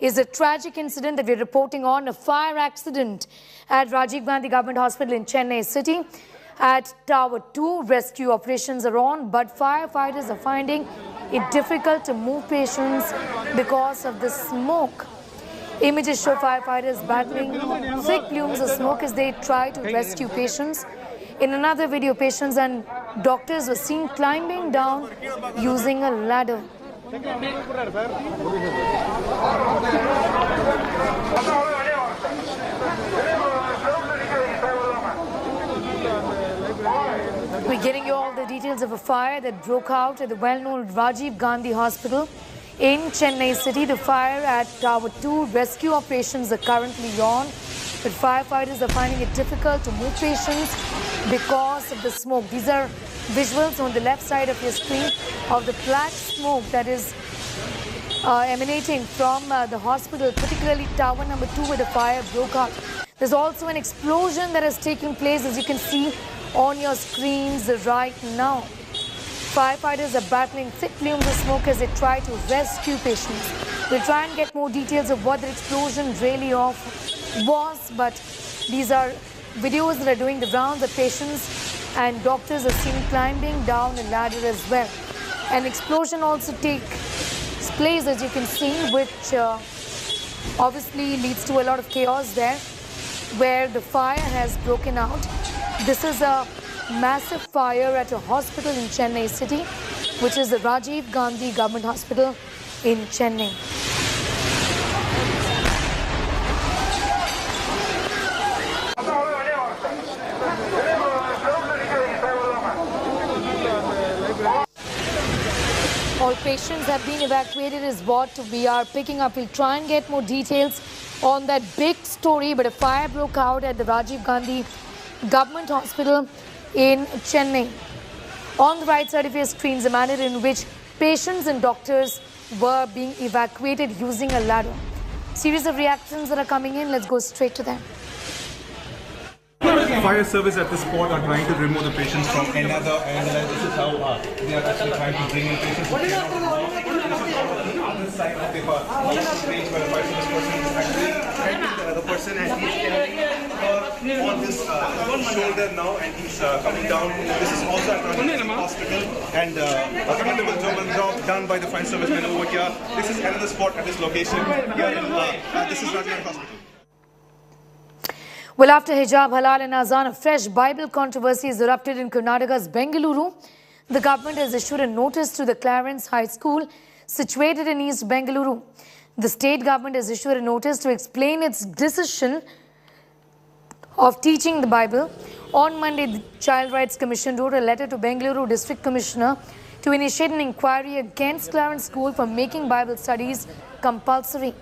is a tragic incident that we're reporting on, a fire accident at Rajiv Gandhi Government Hospital in Chennai city. At Tower 2, rescue operations are on, but firefighters are finding it difficult to move patients because of the smoke. Images show firefighters battling thick plumes of smoke as they try to rescue patients. In another video, patients and doctors were seen climbing down using a ladder. We're getting you all the details of a fire that broke out at the well-known Rajiv Gandhi Hospital in Chennai city. The fire at Tower 2, rescue operations are currently on, but firefighters are finding it difficult to move patients because of the smoke. These are visuals on the left side of your screen of the black smoke that is emanating from the hospital, particularly Tower number 2 where the fire broke out. There's also an explosion that has taken place, as you can see on your screens right now. Firefighters are battling thick plumes of smoke as they try to rescue patients. We'll try and get more details of what the explosion really was, but these are videos that are doing the rounds. The patients and doctors are seen climbing down a ladder as well. An explosion also takes place, as you can see, which obviously leads to a lot of chaos there, where the fire has broken out. This is a massive fire at a hospital in Chennai city, which is the Rajiv Gandhi Government Hospital in Chennai. All patients have been evacuated is what we are picking up. We'll try and get more details on that big story, but a fire broke out at the Rajiv Gandhi Government Hospital in Chennai. On the right side of your screens, a manner in which patients and doctors were being evacuated using a ladder. Series of reactions that are coming in. Let's go straight to them. Fire service at this spot are trying to remove the patients from another angle. This is how they are actually trying to bring in patients. On the other side of the stage where the fire service person is actually helping the other person, and he's carrying her on his shoulder now, and he's coming down. This is also at the hospital, and a commendable job done by the fire servicemen over here. This is another spot at this location. Here in, this is Rajiv Hospital. Well, after hijab, halal and azan, a fresh Bible controversy has erupted in Karnataka's Bengaluru. The government has issued a notice to the Clarence High School situated in East Bengaluru. The state government has issued a notice to explain its decision of teaching the Bible. On Monday, the Child Rights Commission wrote a letter to Bengaluru District Commissioner to initiate an inquiry against Clarence School for making Bible studies compulsory.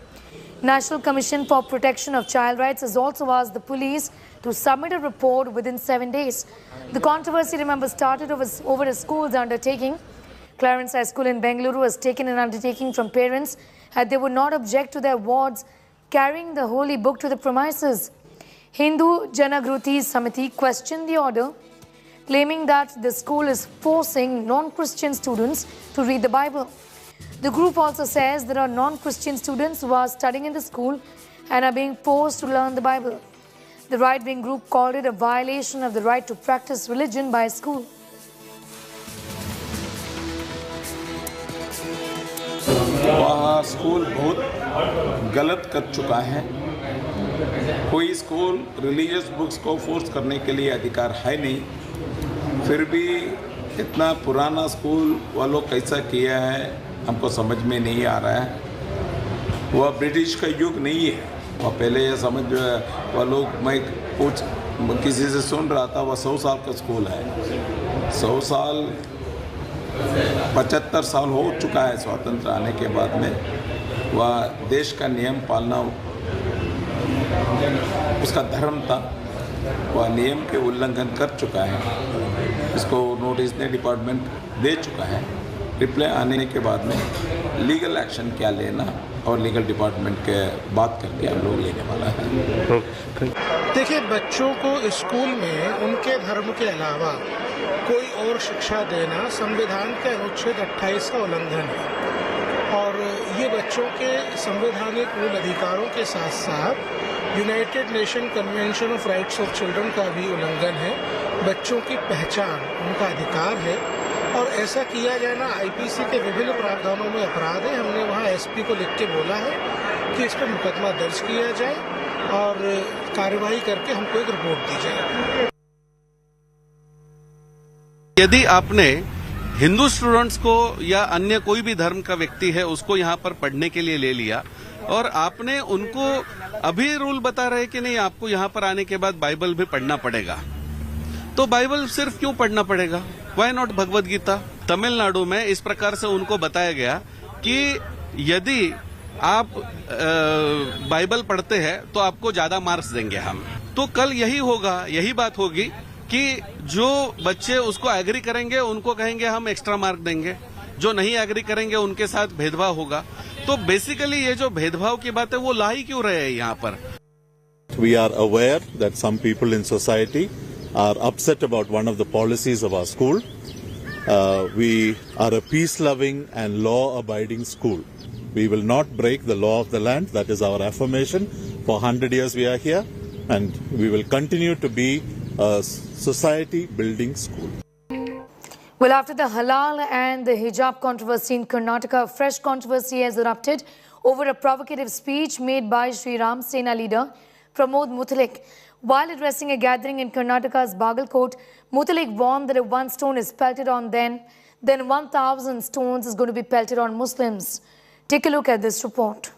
National Commission for Protection of Child Rights has also asked the police to submit a report within 7 days. The controversy, remember, started over a school's undertaking. Clarence High School in Bengaluru has taken an undertaking from parents that they would not object to their wards carrying the holy book to the premises. Hindu Janagruti Samiti questioned the order, claiming that the school is forcing non-Christian students to read the Bible. The group also says there are non-Christian students who are studying in the school and are being forced to learn the Bible. The right-wing group called it a violation of the right to practice religion by a school. वहाँ school बहुत गलत कर चुका है। कोई school religious books को force करने के लिए अधिकार है नहीं, फिर भी इतना पुराना स्कूल वालों कैसा किया है हमको समझ में नहीं आ रहा है। वह ब्रिटिश का युग नहीं है, वह पहले ये समझ वह लोग, मैं कुछ किसी से सुन रहा था, वह 100 साल का स्कूल है। 100 साल 75 साल हो चुका है स्वातंत्र आने के बाद में। वह देश का नियम पालना उसका धर्म था, वह नियम के उल्लंघन कर चुका है। इसको नोटिस ने डिपार्टमेंट दे चुका है। रिप्लाई आने के बाद में लीगल एक्शन क्या लेना और लीगल डिपार्टमेंट के बात करके हम लोग लेने वाला है। देखिए, बच्चों को स्कूल में उनके धर्म के अलावा कोई और शिक्षा देना संविधान के अनुच्छेद 28 का उल्लंघन है और ये बच्चों के संवैधानिक मूल अधिकारों के साथ साथ United nation convention of rights of children का भी उल्लंघन है। बच्चों की पहचान उनका अधिकार है और ऐसा किया जाना आईपीसी के विभिन्न प्रावधानों में अपराध है। हमने वहाँ एसपी को लिख के बोला है कि इस पर मुकदमा दर्ज किया जाए और कार्रवाई करके हमको एक रिपोर्ट दी जाए। यदि आपने हिंदू स्टूडेंट्स को या अन्य कोई भी धर्म का व्यक्ति है उसको यहाँ पर पढ़ने के लिए ले लिया और आपने उनको अभी रूल बता रहे कि नहीं आपको यहाँ पर आने के बाद बाइबल भी पढ़ना पड़ेगा, तो बाइबल सिर्फ क्यों पढ़ना पड़ेगा? Why not Bhagavad Gita? तमिलनाडु में इस प्रकार से उनको बताया गया कि यदि आप बाइबल पढ़ते हैं तो आपको ज्यादा मार्क्स देंगे हम। तो कल यही होगा, यही बात होगी कि जो बच्चे उसको एग्री करेंगे उनको कहेंगे हम एक्स्ट्रा मार्क देंगे, जो नहीं एग्री करेंगे उनके साथ भेदभाव होगा। तो बेसिकली ये जो भेदभाव की बात है वो ला ही क्यों रहे हैं यहाँ पर? We are aware that some people in society are upset about one of the policies of our school. We are a peace-loving and law-abiding school. We will not break the law of the land. That is our affirmation. For 100 years we are here and we will continue to be a society-building school. Well, after the halal and the hijab controversy in Karnataka, a fresh controversy has erupted over a provocative speech made by Sri Ram Sena leader Pramod Muthalik. While addressing a gathering in Karnataka's Bagalkot, Muthalik warned that if one stone is pelted on them, then 1,000 stones is going to be pelted on Muslims. Take a look at this report.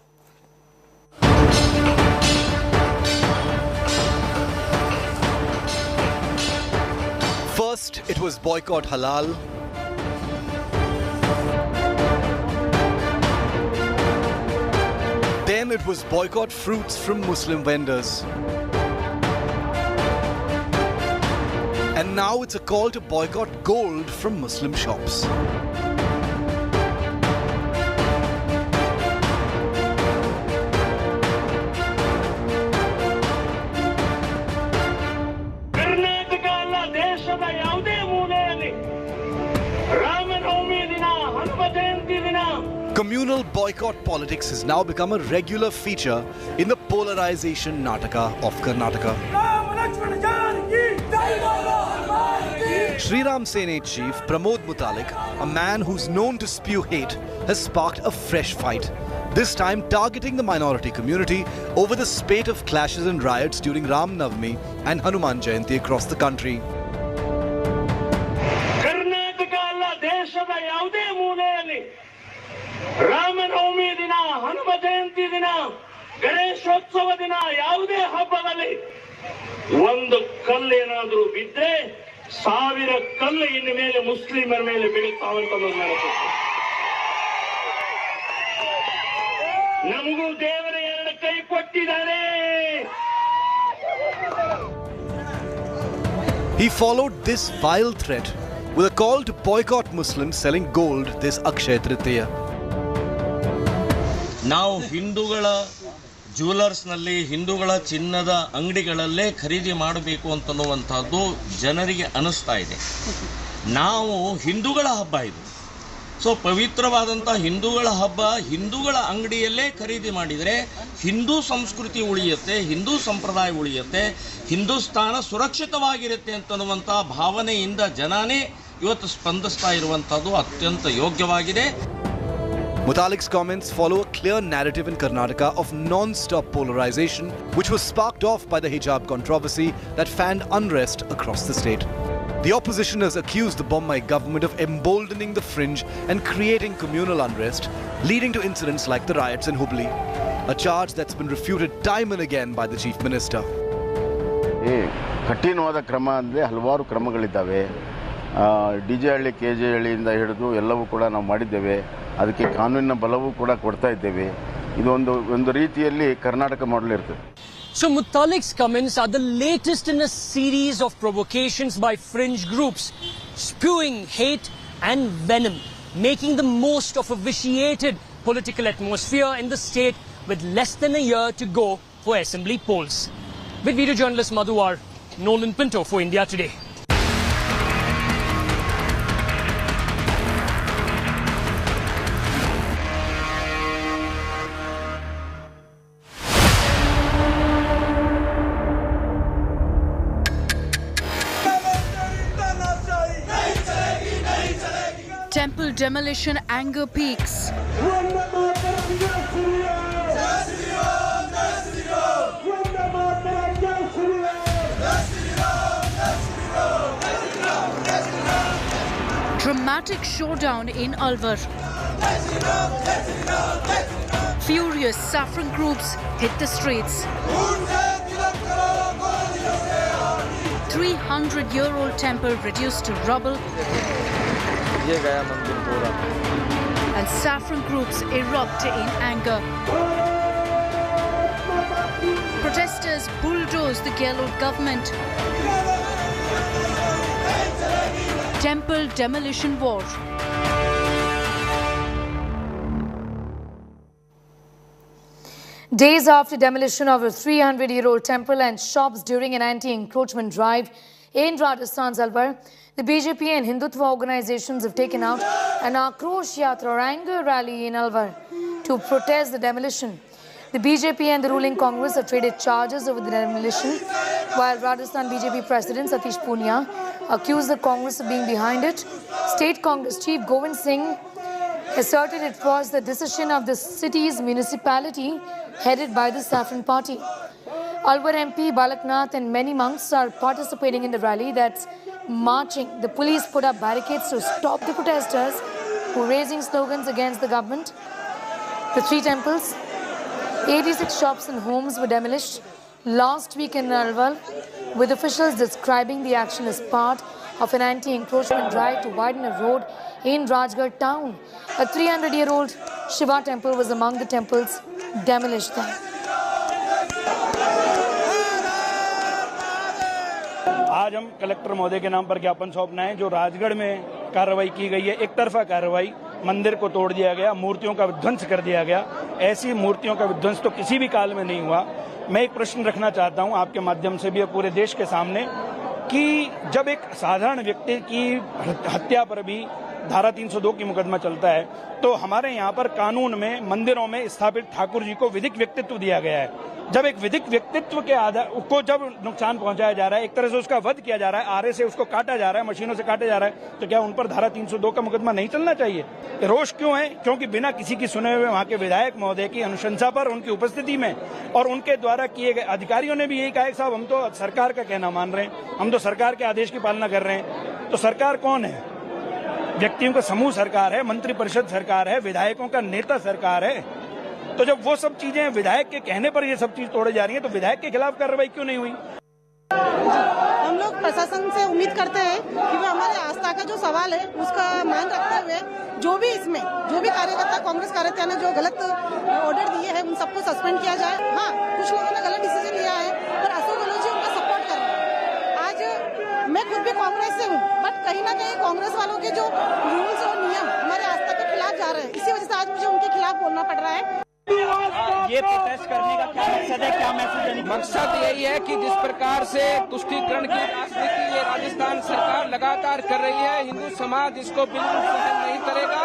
First, it was boycott halal. Then it was boycott fruits from Muslim vendors. And now it's a call to boycott gold from Muslim shops. Communal boycott politics has now become a regular feature in the polarization Nataka of Karnataka. Sri Ram Sena chief Pramod Muthalik, a man who's known to spew hate, has sparked a fresh fight. This time targeting the minority community over the spate of clashes and riots during Ram Navami and Hanuman Jayanti across the country. Ramanavami ದಿನ, ಹನುಮ ಜಯಂತಿ ದಿನ, ಗಣೇಶೋತ್ಸವ ದಿನ, ಯಾವುದೇ ಹಬ್ಬದಲ್ಲಿ ಒಂದು ಕಲ್ಲೇನಾದರೂ ಬಿದ್ದರೆ 1000 ಕಲ್ಲು ಇನ್ನು ಮೇಲೆ ಮುಸ್ಲಿಮರ ಮೇಲೆ ಬೀಳುತ್ತಾವಂತ ನಮಗೂ ದೇವರ 2 ಕೈ ಕೊಟ್ಟಿದ್ದಾರೆ. He followed this vile threat with a call to boycott Muslims selling gold this Akshaya Tritiya. ನಾವು ಹಿಂದೂಗಳ ಜ್ಯುವೆಲರ್ಸ್ನಲ್ಲಿ, ಹಿಂದೂಗಳ ಚಿನ್ನದ ಅಂಗಡಿಗಳಲ್ಲೇ ಖರೀದಿ ಮಾಡಬೇಕು ಅಂತನ್ನುವಂಥದ್ದು ಜನರಿಗೆ ಅನಿಸ್ತಾ ಇದೆ. ನಾವು ಹಿಂದೂಗಳ ಹಬ್ಬ ಇದು. ಸೊ ಪವಿತ್ರವಾದಂಥ ಹಿಂದೂಗಳ ಹಬ್ಬ ಹಿಂದೂಗಳ ಅಂಗಡಿಯಲ್ಲೇ ಖರೀದಿ ಮಾಡಿದರೆ ಹಿಂದೂ ಸಂಸ್ಕೃತಿ ಉಳಿಯುತ್ತೆ, ಹಿಂದೂ ಸಂಪ್ರದಾಯ ಉಳಿಯುತ್ತೆ, ಹಿಂದೂಸ್ತಾನ ಸುರಕ್ಷಿತವಾಗಿರುತ್ತೆ ಅಂತನ್ನುವಂಥ ಭಾವನೆಯಿಂದ ಜನನೇ ಇವತ್ತು ಸ್ಪಂದಿಸ್ತಾ ಇರುವಂಥದ್ದು ಅತ್ಯಂತ ಯೋಗ್ಯವಾಗಿದೆ. Muthalik's comments follow a clear narrative in Karnataka of non-stop polarization, which was sparked off by the hijab controversy that fanned unrest across the state. The opposition has accused the Bombay government of emboldening the fringe and creating communal unrest, leading to incidents like the riots in Hubli, a charge that's been refuted time and again by the chief minister. ಕಠಿಣವಾದ ಕ್ರಮ ಅಂದರೆ ಹಲವಾರು ಕ್ರಮಗಳಿದ್ದಾವೆ. DJ ಹಳ್ಳಿ, K J ಹಳ್ಳಿಯಿಂದ ಹಿಡಿದು ಎಲ್ಲವೂ ಕೂಡ ನಾವು ಮಾಡಿದ್ದೇವೆ. ಅದಕ್ಕೆ ಕಾನೂನಿನ ಬಲವೂ ಕೂಡ ಕೊಡ್ತಾ ಇದ್ದೇವೆ. ಇದು ಒಂದು ರೀತಿಯಲ್ಲಿ ಕರ್ನಾಟಕ ಮಾಡೆಲ್ ಇರ್ತದೆ. So Muthalik's comments are the latest in a series of provocations by fringe groups, spewing hate and venom, making the most of a vitiated political atmosphere in the state with less than a year to go for assembly polls. With video journalist Madhuwar, Nolan Pinto for India Today. demolition anger peaks. Dramatic showdown in Alwar. Furious saffron groups hit the streets. 300-year-old temple reduced to rubble. And saffron groups erupt in anger. Protesters bulldoze the Gehlot government. Temple demolition war. Days after demolition of a 300-year-old temple and shops during an anti-encroachment drive in Rajasthan's Alwar, the BJP and Hindutva organizations have taken out an Akrosh Yatra or anger rally in Alwar to protest the demolition. The BJP and the ruling Congress have traded charges over the demolition, while Rajasthan BJP President Satish Punia accused the Congress of being behind it. State Congress Chief Govind Singh asserted it was the decision of the city's municipality headed by the Saffron Party. Alwar MP Balaknath and many monks are participating in the rally that's marching. The police put up barricades to stop the protesters who are raising slogans against the government. The 3 temples, 86 shops and homes were demolished last week in Alwar, with officials describing the action as part of an anti-encroachment drive to widen a road in Rajgarh town. A 300-year-old Shiva temple was among the temples demolished there. आज हम collector महोदय के नाम पर ज्ञापन सौंपना है। जो राजगढ़ में कार्रवाई की गई है, एक तरफा कार्रवाई, मंदिर को तोड़ दिया गया, मूर्तियों का विध्वंस कर दिया गया। ऐसी मूर्तियों का विध्वंस तो किसी भी काल में नहीं हुआ। मैं एक प्रश्न रखना चाहता हूं आपके माध्यम से भी पूरे देश के सामने कि जब एक साधारण व्यक्ति की हत्या पर भी धारा 302 की मुकदमा चलता है, तो हमारे यहाँ पर कानून में मंदिरों में स्थापित ठाकुर जी को विधिक व्यक्तित्व दिया गया है। जब एक विधिक व्यक्तित्व के आधार को जब नुकसान पहुंचाया जा रहा है, एक तरह से उसका वध किया जा रहा है, आरे से उसको काटा जा रहा है, मशीनों से काटा जा रहा है, तो क्या उन पर धारा 302 का मुकदमा नहीं चलना चाहिए? रोष क्यों है? क्योंकि बिना किसी की सुने हुए वहां के विधायक महोदय की अनुशंसा पर, उनकी उपस्थिति में और उनके द्वारा किए गए, अधिकारियों ने भी यही कहा कि साहब हम तो सरकार का कहना मान रहे हैं, हम तो सरकार के आदेश की पालना कर रहे हैं। तो सरकार कौन है? व्यक्तियों का समूह सरकार है, मंत्रिपरिषद सरकार है, विधायकों का नेता सरकार है। तो जब वो सब चीजें विधायक के कहने पर ये सब चीज तोड़े जा रही हैं, तो विधायक के खिलाफ कार्रवाई क्यों नहीं हुई? हम लोग प्रशासन से उम्मीद करते हैं कि वो हमारे आस्था का जो सवाल है उसका मान रखते हुए जो भी कार्यकर्ता, कांग्रेस कार्यकर्ता ने जो गलत ऑर्डर दिए हैं उन सबको सस्पेंड किया जाए। हाँ, कुछ लोगों ने गलत डिसीजन लिया है, पर अशोक गहलोत जी उनका सपोर्ट कर रहे हैं। आज मैं खुद भी कांग्रेस से हूँ, बट कहीं ना कहीं कांग्रेस वालों के जो रूल्स और नियम हमारे आस्था के खिलाफ जा रहे हैं, इसी वजह से आज मुझे उनके खिलाफ बोलना पड़ रहा है। ये प्रोटेस्ट करने का क्या मकसद है, क्या मैसेज? मकसद यही है कि जिस प्रकार से तुष्टीकरण की राजनीति ये राजस्थान सरकार लगातार कर रही है, हिंदू समाज इसको बिल्कुल सहन नहीं करेगा।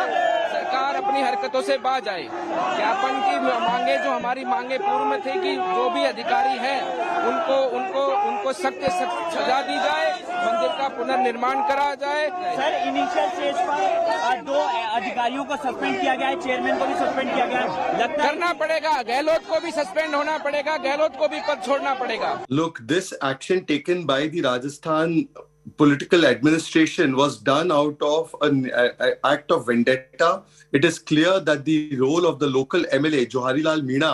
सरकार अपनी हरकतों से बाज आए। ज्ञापन की मांगे, जो हमारी मांगे पूर्व में थी कि जो भी अधिकारी हैं उनको सख्त सजा दी जाए, मंदिर का पुनर्निर्माण करा जाए। सर, इनिशियल स्टेज पर 2 अधिकारियों को सस्पेंड किया गया है, चेयरमैन को भी सस्पेंड किया गया है। करना पड़ेगा, गहलोत को भी सस्पेंड होना पड़ेगा, गहलोत को भी पद छोड़ना पड़ेगा। Look, this action taken by the Rajasthan political administration was done out of an act of vendetta. It is clear that the role of the local MLA, Joharilal Meena,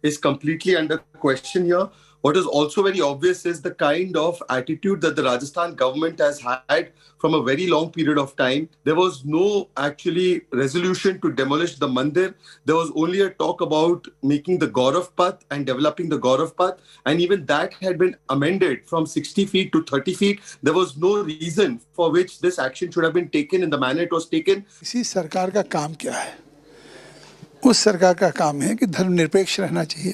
is completely under question here. What is also very obvious is the kind of attitude that the Rajasthan government has had from a very long period of time. There was no actually resolution to demolish the mandir. There was only a talk about making the Gaurav Path and developing the Gaurav Path. And even that had been amended from 60 feet to 30 feet. There was no reason for which this action should have been taken in the manner it was taken. इसी सरकार का काम क्या है? उस सरकार का काम है कि धर्मनिरपेक्ष रहना चाहिए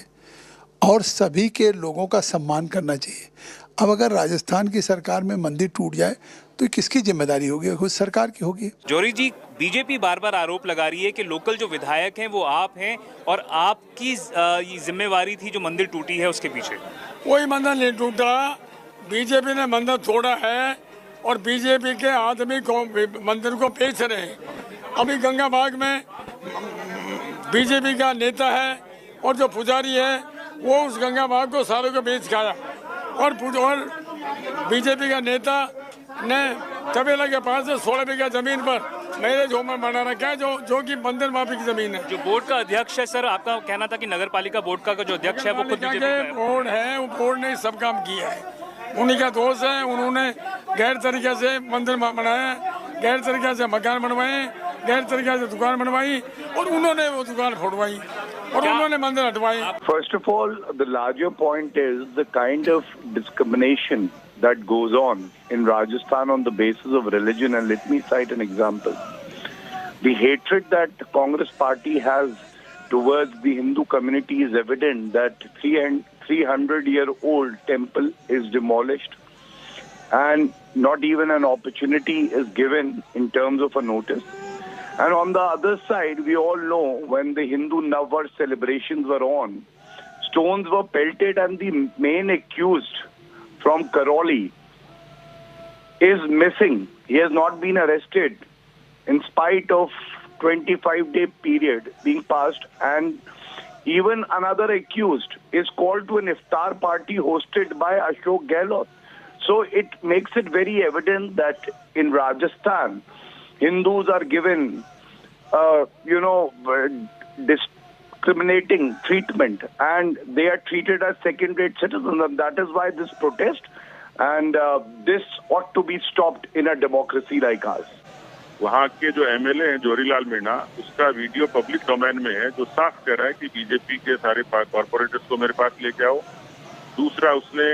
और सभी के लोगों का सम्मान करना चाहिए। अब अगर राजस्थान की सरकार में मंदिर टूट जाए तो किसकी जिम्मेदारी होगी? खुद सरकार की होगी। जौहरी जी, बीजेपी बार बार आरोप लगा रही है कि लोकल जो विधायक हैं वो आप हैं और आपकी जिम्मेवारी थी जो मंदिर टूटी है उसके पीछे। कोई मंदिर नहीं टूटा, बीजेपी ने मंदिर तोड़ा है और बीजेपी के आदमी को मंदिर को बेच रहे हैं। अभी गंगा बाग में बीजेपी का नेता है और जो पुजारी है वो उस गंगा बाग को सालों को बेच खाया और बीजेपी का नेता ने तबेला के पास से 16 बीघा जमीन पर मेरे झोमर बना रखा है जो कि मंदिर माफी की जमीन है। जो बोर्ड का अध्यक्ष है सर, आपका कहना था कि नगर पालिका बोर्ड का जो अध्यक्ष है वो खुद बीजेपी का है। बोर्ड है, वो बोर्ड ने सब काम किया है, उन्हीं का दोष है। उन्होंने गैर तरीके से मंदिर बनाया, गैर तरीके से मकान बनवाए, गैर तरीके से दुकान बनवाई और उन्होंने वो दुकान फोड़वाई और उन्होंने मंदिर हटवाई। First of all, the larger point is the kind of discrimination that goes on in Rajasthan on the basis of religion, and let me cite an example. The hatred that the Congress party has towards the Hindu community is evident that 300-year-old temple is demolished and not even an opportunity is given in terms of a notice. And on the other side, we all know when the Hindu Navvarsh celebrations were on, stones were pelted and the main accused from Karoli is missing. He has not been arrested in spite of 25-day period being passed, and even another accused is called to an iftar party hosted by Ashok Gehlot. So it makes it very evident that in Rajasthan, Hindus are given, discriminating treatment, and they are treated as second-rate citizens, and that is why this protest, and this ought to be stopped in a democracy like ours. वहाँ के जो MLA हैं जोरीलाल मीणा, उसका video public domain में है जो साफ कह रहा है कि बीजेपी के सारे कॉर्पोरेटर्स को मेरे पास लेके आओ। दूसरा, उसने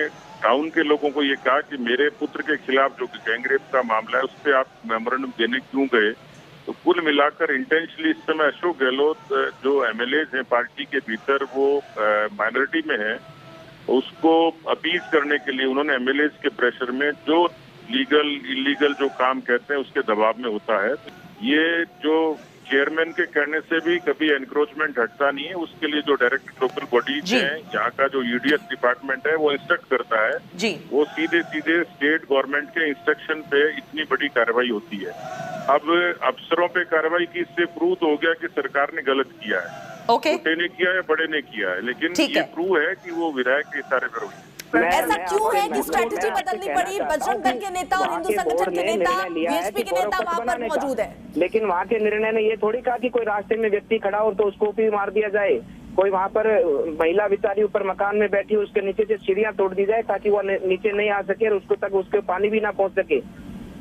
टाउन के लोगों को ये कहा कि मेरे पुत्र के खिलाफ जो गैंगरेप का मामला है उस पर आप मेमोरेंडम देने क्यों गए। तो कुल मिलाकर इंटेंशनली इस समय अशोक गहलोत जो एमएलए हैं पार्टी के भीतर वो माइनॉरिटी में है, उसको अपील करने के लिए उन्होंने एमएलए के प्रेशर में जो लीगल इलीगल जो काम कहते हैं उसके दबाव में होता है। ये जो चेयरमैन के कहने से भी कभी एनक्रोचमेंट हटता नहीं है, उसके लिए जो डायरेक्ट लोकल बॉडीज हैं, यहाँ का जो यूडीएस डिपार्टमेंट है वो इंस्ट्रक्ट करता है जी। वो सीधे सीधे स्टेट गवर्नमेंट के इंस्ट्रक्शन पे इतनी बड़ी कार्रवाई होती है। अब अफसरों पे कार्रवाई की इससे प्रूव हो गया कि सरकार ने गलत किया है, छोटे ने किया या बड़े ने किया है, लेकिन ये प्रूव है कि वो विधायक के इशारे पर हुई। ऐसा क्यों है कि स्ट्रेटेजी बदलनी पड़ी? बजरंग दल के नेता और हिंदू संगठन के नेता, बीएसपी के नेता वहाँ पर मौजूद है, लेकिन वहाँ के निर्णय ने ये थोड़ी कहा कि कोई रास्ते में व्यक्ति खड़ा हो तो उसको भी मार दिया जाए। कोई वहाँ पर महिला बेचारी ऊपर मकान में बैठी हो, उसके नीचे से सीढ़ियाँ तोड़ दी जाए ताकि वो नीचे नहीं आ सके और उसको तक उसके पानी भी ना पहुँच सके।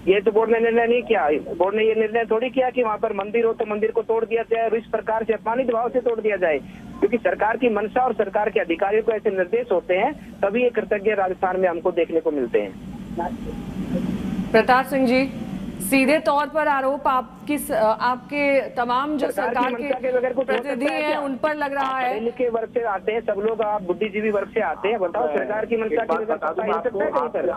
ये तो बोर्ड ने निर्णय नहीं किया। बोर्ड ने ये निर्णय थोड़ी किया कि वहाँ पर मंदिर हो तो मंदिर को तोड़ दिया जाए और इस प्रकार से अपमानित भाव से तोड़ दिया जाए, क्योंकि सरकार की मंशा और सरकार के अधिकारियों को ऐसे निर्देश होते हैं तभी ये कृतज्ञ राजस्थान में हमको देखने को मिलते हैं। प्रताप सिंह जी, सीधे तौर पर आरोप आपके तमाम जो सरकार के प्रतिनिधि हैं उन पर लग रहा है। के वर्ग से आते हैं सब लोग, आप बुद्धिजीवी वर्ग से आते हैं, बताओ सरकार की मंशा की वजह।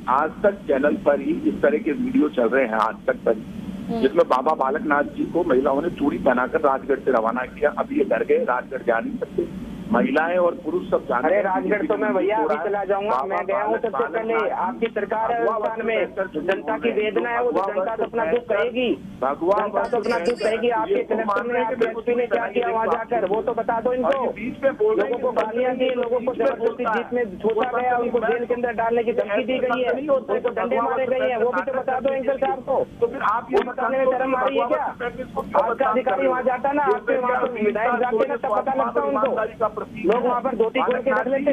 आज तक चैनल पर ही इस तरह के वीडियो चल रहे हैं, आज तक पर जिसमें बाबा बालकनाथ जी को महिलाओं ने चूड़ी पहनाकर राजगढ़ से रवाना किया। अब ये डर गए, राजगढ़ जा नहीं सकते, महिलाएं और पुरुष सब जाने। अरे राजगढ़ तो मैं भैया अभी चला जाऊंगा, मैं गया हूँ सबसे पहले। आपकी सरकार है राजस्थान में, जनता की वेदना है वो तो जनता तो अपना दुख कहेगी, जनता तो अपना दुख कहेगी। आपके कलेक्टर ने, आपके एसपी ने क्या किया वहाँ जाकर वो तो बता दो इनको। लोगों को गालियाँ दी, लोगों को जबरदस्ती जीत में सोचा गया, उनको जेल के अंदर डालने की धमकी दी गई है, उनको डंडे मारे गए हैं, वो भी तो बता दो एंकर साहब को। तो फिर आप ये बताने में शर्म आ रही है क्या? आपका अधिकारी वहाँ जाता ना, आपके वहाँ पर विधायक जाते ना तब पता लगता उनको। लोग वहाँ पर धोती खोल के रख लेते,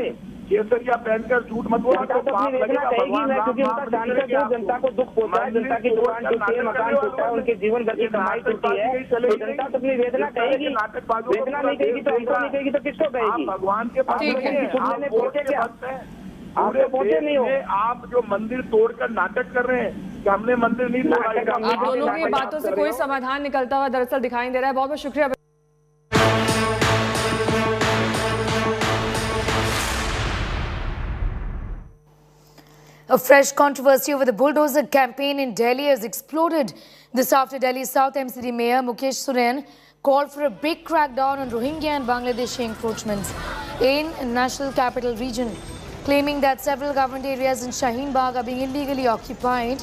केसरिया पहनकर झूठ मत बोलना। तो अपनी वेदना कहेगी मैं, क्योंकि उनका सांसद जो जनता को दुख पहुंचा है, जनता की दुकान टूटी है, मकान टूटा है, उनके जीवन भर की कमाई टूटी है, तो जनता तो अपनी वेदना कहेगी। वेदना नहीं कहेगी तो हमको नहीं कहेगी तो किसको कहेगी? भगवान के पास पहुंचे क्या? आप तो पहुंचे नहीं हो। आप जो मंदिर तोड़कर नाटक कर रहे हैं कि हमने मंदिर नहीं तोड़ा। आप दोनों की बातों से कोई समाधान निकलता हुआ दरअसल दिखाई दे रहा है। बहुत बहुत शुक्रिया। A fresh controversy over the bulldozer campaign in Delhi has exploded. This after Delhi's South MCD Mayor Mukesh Soren called for a big crackdown on Rohingya and Bangladeshi encroachments in National Capital Region, claiming that several government areas in Shaheen Bagh are being illegally occupied.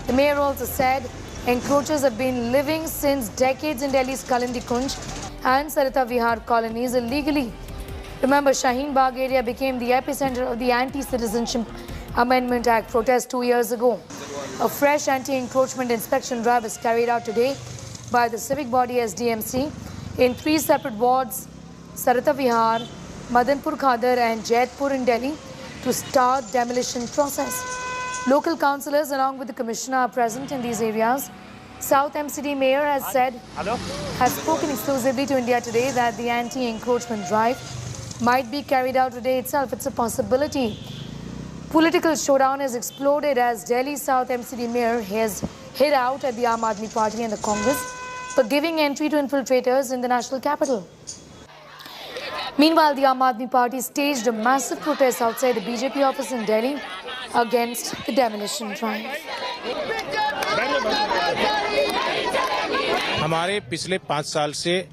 The mayor also said Encroachers have been living since decades in Delhi's Kalindi Kunj and Sarita Vihar colonies illegally. Remember, Shaheen Bagh area became the epicenter of the Anti-Citizenship Amendment Act protest 2 years ago. A fresh anti-encroachment inspection drive was carried out today by the civic body SDMC in 3 separate wards, Sarita Vihar, Madanpur Khadar and Jaitpur in Delhi, to start demolition process. Local councillors along with the commissioner are present in these areas. South MCD mayor has spoken exclusively to India Today that the anti-encroachment drive might be carried out today itself. It's a possibility. Political showdown has exploded as Delhi South MCD mayor has hit out at the Aam Aadmi Party and the Congress for giving entry to infiltrators in the national capital. Meanwhile, the Aam Aadmi Party staged a massive protest outside the BJP office in Delhi against the demolition drive. हमारे पिछले 5 साल से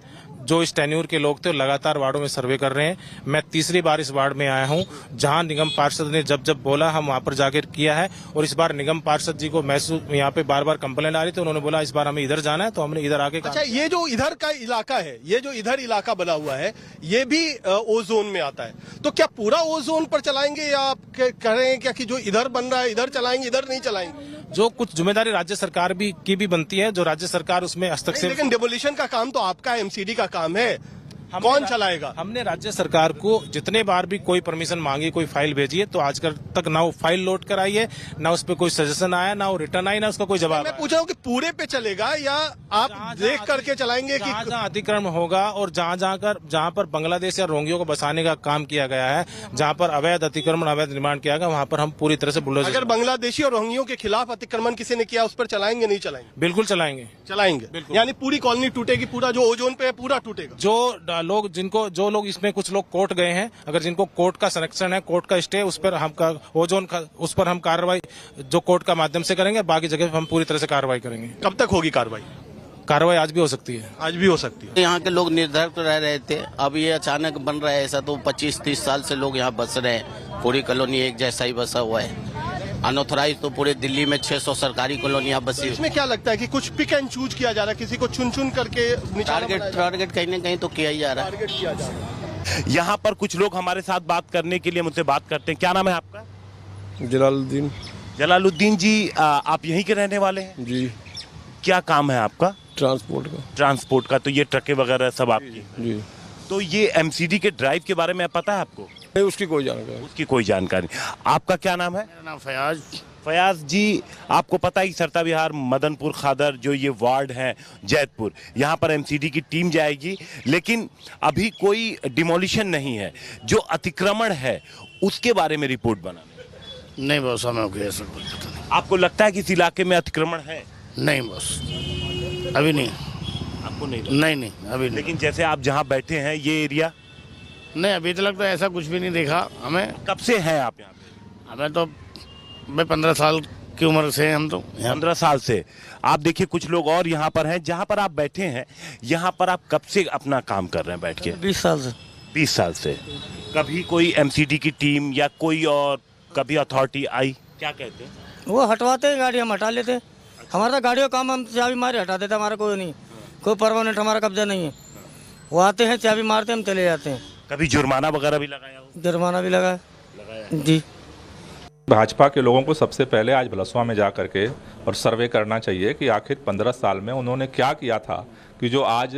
जो इस tenure के लोग थे लगातार वार्डों में सर्वे कर रहे हैं। मैं तीसरी बार इस वार्ड में आया हूं, जहां निगम पार्षद ने जब बोला हम वहां पर जाकर किया है। और इस बार निगम पार्षद जी को महसूस यहाँ पे बार कंप्लेंट आ रही थी, उन्होंने बोला इस बार हमें इधर जाना है, तो हमने इधर आके अच्छा, ये जो इधर का इलाका है, ये जो इधर इलाका बना हुआ है, ये भी ओ जोन में आता है। तो क्या पूरा ओ जोन पर चलाएंगे या आप कह रहे हैं क्या कि जो इधर बन रहा है इधर चलाएंगे, इधर नहीं चलाएंगे? जो कुछ जिम्मेदारी राज्य सरकार की भी बनती है, जो राज्य सरकार उसमें हस्तक्षेप। लेकिन डेमोलिशन का काम तो आपका एमसीडी का काम है, कौन चलाएगा? हमने राज्य सरकार को जितने बार भी कोई परमिशन मांगी, कोई फाइल भेजी है, तो आज तक ना वो फाइल लोड कराई है, ना उस पर कोई सजेशन आया, ना वो रिटर्न आई, ना उसका कोई जवाब। मैं पूछ रहा हूँ कि पूरे पे चलेगा या आप देख करके चलाएंगे? कि जहाँ अतिक्रमण होगा और जहाँ पर बांग्लादेश या रोहिंग्यों को बसाने का काम किया गया है, जहाँ पर अवैध अतिक्रमण अवैध निर्माण किया गया, वहाँ पर हम पूरी तरह से बुलडोजर। अगर बांग्लादेशी और रोहिंग्यों के खिलाफ अतिक्रमण किसी ने किया, उस पर चलाएंगे नहीं चलाएंगे? बिल्कुल चलाएंगे। यानी पूरी कॉलोनी टूटेगी, पूरा जो ओजोन पे है पूरा टूटेगा। जो लोग इसमें कुछ लोग कोर्ट गए हैं, अगर जिनको कोर्ट का संरक्षण है, कोर्ट का स्टे, उस पर हम कार्रवाई जो कोर्ट का माध्यम से करेंगे। बाकी जगह हम पूरी तरह से कार्रवाई करेंगे। कब तक होगी कार्रवाई? कार्रवाई आज भी हो सकती है। आज भी हो सकती है। यहाँ के लोग निर्धर रह रहे थे, अब ये अचानक बन रहा है ऐसा, तो 25-30 साल से लोग यहाँ बस रहे हैं। पूरी कॉलोनी एक जैसा ही बसा हुआ है। अनऑथराइज तो पूरे दिल्ली में 600 सरकारी कॉलोनियां बसी। इसमें क्या लगता है कि कुछ पिक एंड चूज किया जा रहा है, किसी को चुन करके टारगेट कहीं न कहीं तो किया ही जा रहा है। यहाँ पर कुछ लोग हमारे साथ बात करने के लिए मुझसे बात करते हैं। क्या नाम है आपका? जलालुद्दीन जी, आप यहीं के रहने वाले हैं? जी। क्या काम है आपका? ट्रांसपोर्ट का। तो ये ट्रकें वगैरह सब आपकी? जी। तो ये एमसीडी के ड्राइव के बारे में पता है आपको? नहीं, उसकी कोई जानकारी। आपका क्या नाम है? मेरा नाम फयाज जी, आपको पता है कि सरता विहार, मदनपुर खादर जो ये वार्ड है जैतपुर, यहाँ पर एमसीडी की टीम जाएगी, लेकिन अभी कोई डिमोलिशन नहीं है। जो अतिक्रमण है उसके बारे में रिपोर्ट बनाना। नहीं बॉस, हमें ऐसा कुछ पता नहीं। आपको लगता है कि इस इलाके में अतिक्रमण है? नहीं बॉस, अभी नहीं। आपको नहीं? नहीं अभी नहीं। लेकिन जैसे आप जहाँ बैठे हैं ये एरिया? नहीं, अभी तक तो ऐसा कुछ भी नहीं देखा हमें। कब से हैं आप यहाँ पे? हमें तो 15 साल की उम्र से हम तो 15 साल से। आप देखिए कुछ लोग और यहाँ पर हैं, जहाँ पर आप बैठे हैं, यहाँ पर आप कब से अपना काम कर रहे हैं बैठ के? 20 साल से। 20 साल से। कभी कोई एमसीडी की टीम या कोई और कभी अथॉरिटी आई? क्या कहते हैं? वो हटवाते हैं गाड़ी, हम हटा लेते हैं। हमारा गाड़ियों का काम, हम चाबी मारे हटा देते, हमारा कोई नहीं, कोई परमानेंट हमारा कब्जा नहीं है। वो आते हैं, चाबी मारते हैं, हम चले जाते हैं। कभी जुर्माना वगैरह भी लगाया हो? जुर्माना भी लगाया जी। भाजपा के लोगों को सबसे पहले आज भलसवा में जा करके और सर्वे करना चाहिए कि आखिर 15 साल में उन्होंने क्या किया था कि जो आज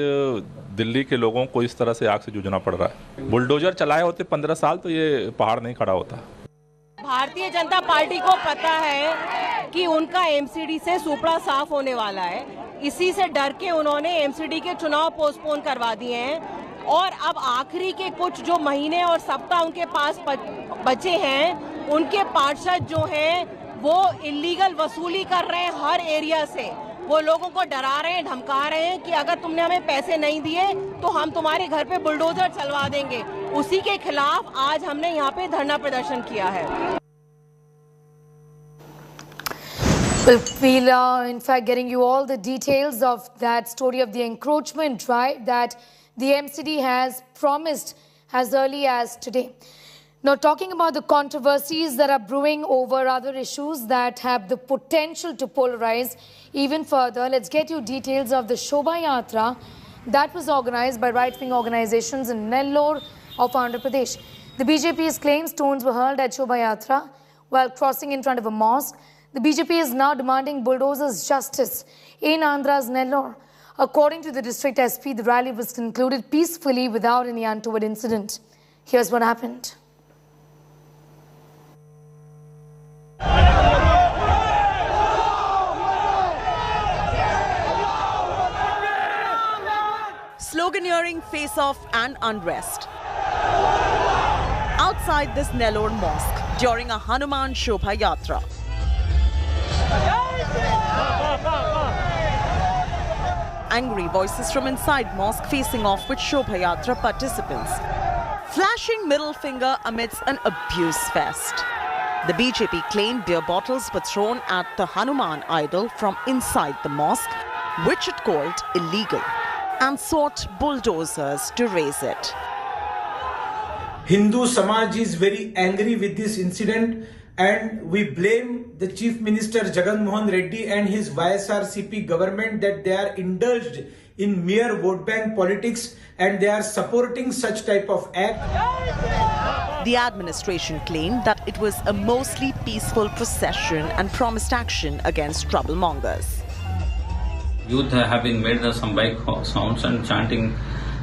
दिल्ली के लोगों को इस तरह से आग से जूझना पड़ रहा है। बुलडोजर चलाए होते 15 साल तो ये पहाड़ नहीं खड़ा होता। भारतीय जनता पार्टी को पता है कि उनका एमसीडी से सुपड़ा साफ होने वाला है, इसी से डर के उन्होंने एमसीडी के चुनाव पोस्टपोन करवा दिए हैं। और अब आखिरी के कुछ जो महीने और सप्ताह उनके पास बचे हैं, उनके पार्षद जो हैं वो इलीगल वसूली कर रहे हैं हर एरिया से। वो लोगों को डरा रहे हैं, धमका रहे हैं कि अगर तुमने हमें पैसे नहीं दिए तो हम तुम्हारे घर पे बुलडोजर चलवा देंगे। उसी के खिलाफ आज हमने यहाँ पे धरना प्रदर्शन किया है। We'll in fact getting you all the details of that story of the encroachment drive that the MCD has promised as early as today. Now, talking about the controversies that are brewing over other issues that have the potential to polarize even further, let's get you details of the Shobha Yatra that was organized by right-wing organizations in Nellore of Andhra Pradesh. The BJP's claims stones were hurled at Shobha Yatra while crossing in front of a mosque. The BJP is now demanding bulldozers justice in Andhra's Nellore. According to the district SP, the rally was concluded peacefully without any untoward incident. Here's what happened. Sloganeering face-off and unrest outside this Nellore mosque during a Hanuman Shobha Yatra. Angry voices from inside mosque facing off with Shobha Yatra participants, flashing middle finger amidst an abuse fest. The BJP claimed beer bottles were thrown at the Hanuman idol from inside the mosque, which it called illegal, and sought bulldozers to raise it. Hindu Samaj is very angry with this incident, and we blame the Chief Minister Jagan Mohan Reddy and his YSRCP government that they are indulged in mere vote bank politics and they are supporting such type of act. The administration claimed that it was a mostly peaceful procession and promised action against troublemongers. Youth have been made some bike sounds and chanting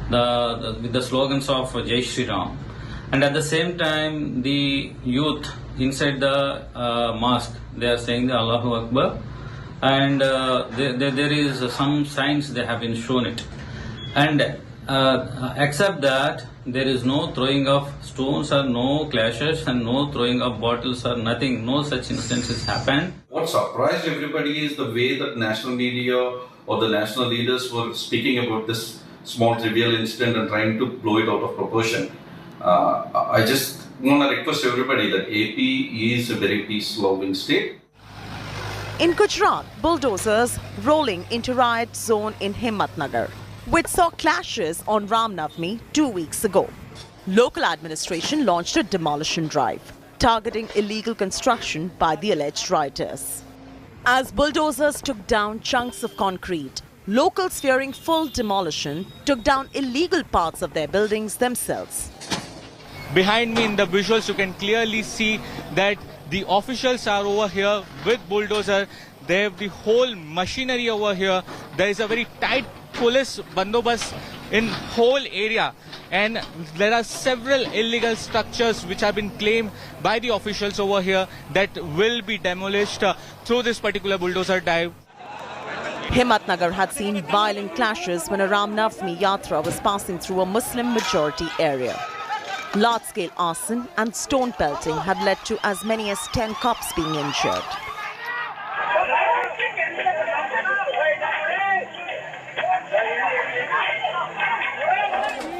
with the slogans of Jai Shri Ram. And at the same time, the youth inside the mosque, they are saying the Allahu Akbar. And there is some signs they have been shown it. And except that, there is no throwing of stones or no clashes and no throwing of bottles or nothing. No such instances happened. What surprised everybody is the way that national media or the national leaders were speaking about this small trivial incident and trying to blow it out of proportion. I just want to request everybody that AP is a very peace-loving state. In Gujarat, bulldozers rolling into riot zone in Himmatnagar, which saw clashes on Ram Navami 2 weeks ago. Local administration launched a demolition drive, targeting illegal construction by the alleged rioters. As bulldozers took down chunks of concrete, locals fearing full demolition took down illegal parts of their buildings themselves. Behind me in the visuals, you can clearly see that the officials are over here with bulldozer. They have the whole machinery over here. There is a very tight police bandobast in whole area. And there are several illegal structures which have been claimed by the officials over here that will be demolished through this particular bulldozer dive. Himmatnagar had seen violent clashes when a Ram Navami Yatra was passing through a Muslim majority area. Large-scale arson and stone pelting had led to as many as 10 cops being injured.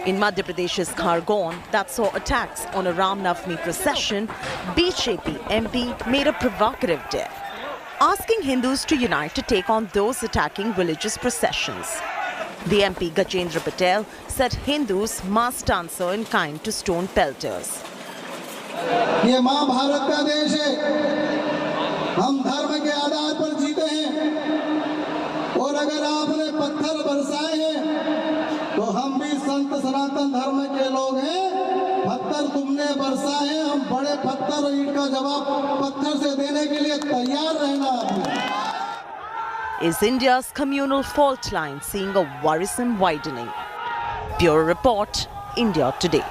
In Madhya Pradesh's Khargone, that saw attacks on a Ram Navami procession, BJP MP made a provocative dare, asking Hindus to unite to take on those attacking religious processions. The MP Gajendra Patel said Hindus must answer in kind to stone pelters. ये माँ भारत का देश है, हम धर्म के आधार पर जीते हैं और अगर आपने पत्थर बरसाए हैं तो हम भी संत सनातन धर्म के लोग हैं, पत्थर तुमने बरसाए हैं, हम बड़े पत्थर और ईंट का जवाब पत्थर से देने के लिए तैयार रहना आपने. Is India's communal fault line seeing a worrisome widening? Bureau Report, India Today.